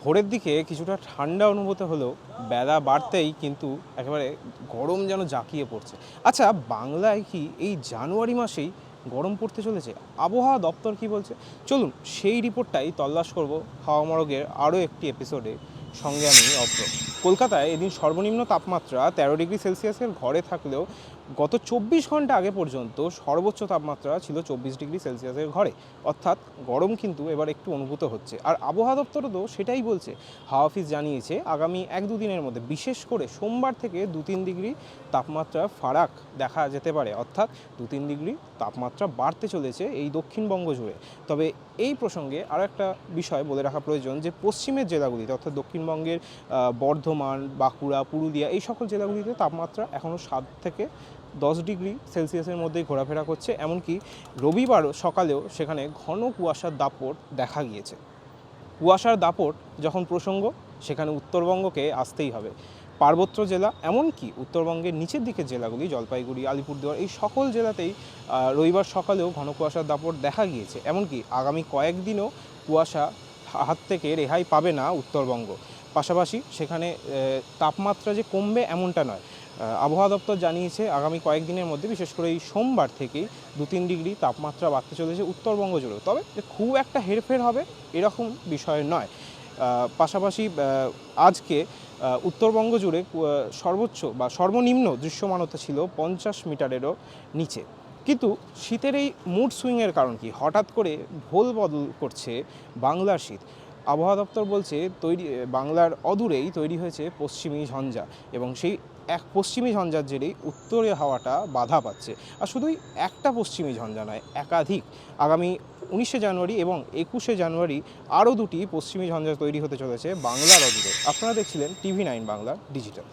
ভোরের দিকে কিছুটা ঠান্ডা অনুভূত হলেও বেলা বাড়তেই কিন্তু একেবারে গরম যেন জাঁকিয়ে পড়ছে। আচ্ছা, বাংলায় কি এই জানুয়ারি মাসেই গরম পড়তে চলেছে? আবহাওয়া দপ্তর কি বলছে? চলুন সেই রিপোর্টটাই তল্লাশ করব হাওয়া মরগের আরও একটি এপিসোডে। সঙ্গে আমি অভ্র। কলকাতায় এদিন সর্বনিম্ন তাপমাত্রা 13 ডিগ্রি সেলসিয়াসের ঘরে থাকলেও গত 24 ঘন্টা আগে পর্যন্ত সর্বোচ্চ তাপমাত্রা ছিল 24 ডিগ্রি সেলসিয়াসের ঘরে। অর্থাৎ গরম কিন্তু এবার একটু অনুভূত হচ্ছে। আর আবহাওয়া দপ্তরও তো সেটাই বলছে। হাওয়া অফিস জানিয়েছে আগামী 1-2 দিনের মধ্যে বিশেষ করে সোমবার থেকে 2-3 ডিগ্রি তাপমাত্রা ফারাক দেখা যেতে পারে। অর্থাৎ 2-3 ডিগ্রি তাপমাত্রা বাড়তে চলেছে এই দক্ষিণবঙ্গ জুড়ে। তবে এই প্রসঙ্গে আরও একটা বিষয় বলে রাখা প্রয়োজন যে পশ্চিমের জেলাগুলিতে অর্থাৎ দক্ষিণবঙ্গের বর্ধমান, বাঁকুড়া, পুরুলিয়া এই সকল জেলাগুলিতে তাপমাত্রা এখনও 7 থেকে 10 ডিগ্রি সেলসিয়াসের মধ্যেই ঘোরাফেরা করছে। এমনকি রবিবার সকালেও সেখানে ঘন কুয়াশার দাপট দেখা গিয়েছে। কুয়াশার দাপট যখন প্রসঙ্গ, সেখানে উত্তরবঙ্গকে আসতেই হবে। পার্বত্য জেলা এমনকি উত্তরবঙ্গের নিচের দিকের জেলাগুলি জলপাইগুড়ি, আলিপুরদুয়ার এই সকল জেলাতেই রবিবার সকালেও ঘন কুয়াশার দাপট দেখা গিয়েছে। এমনকি আগামী কয়েকদিনও কুয়াশা হাত থেকে রেহাই পাবে না উত্তরবঙ্গ। পাশাপাশি সেখানে তাপমাত্রা যে কমবে এমনটা নয়। আবহাওয়া দপ্তর জানিয়েছে আগামী কয়েকদিনের মধ্যে বিশেষ করে এই সোমবার থেকেই 2-3 ডিগ্রি তাপমাত্রা বাড়তে চলেছে উত্তরবঙ্গ জুড়েও। তবে খুব একটা হেরফের হবে এরকম বিষয় নয়। পাশাপাশি আজকে উত্তরবঙ্গ জুড়ে সর্বোচ্চ বা সর্বনিম্ন দৃশ্যমানতা ছিল 50 মিটারেরও নিচে। কিন্তু শীতের এই মুড সুইংয়ের কারণ কি? হঠাৎ করে ভোল বদল করছে বাংলার শীত। আবহাওয়া দপ্তর বলছে বাংলার অদূরেই তৈরি হয়েছে পশ্চিমী ঝঞ্ঝা এবং সেই এক পশ্চিমী ঝঞ্ঝার জেরেই উত্তরে হাওয়াটা বাধা পাচ্ছে। আর শুধুই একটা পশ্চিমী ঝঞ্ঝা নয়, একাধিক। আগামী 19শে জানুয়ারি এবং 21শে জানুয়ারি আরও দুটি পশ্চিমী ঝঞ্ঝা তৈরি হতে চলেছে বাংলার অদূরে। আপনারা দেখছিলেন TV9 বাংলা ডিজিটাল।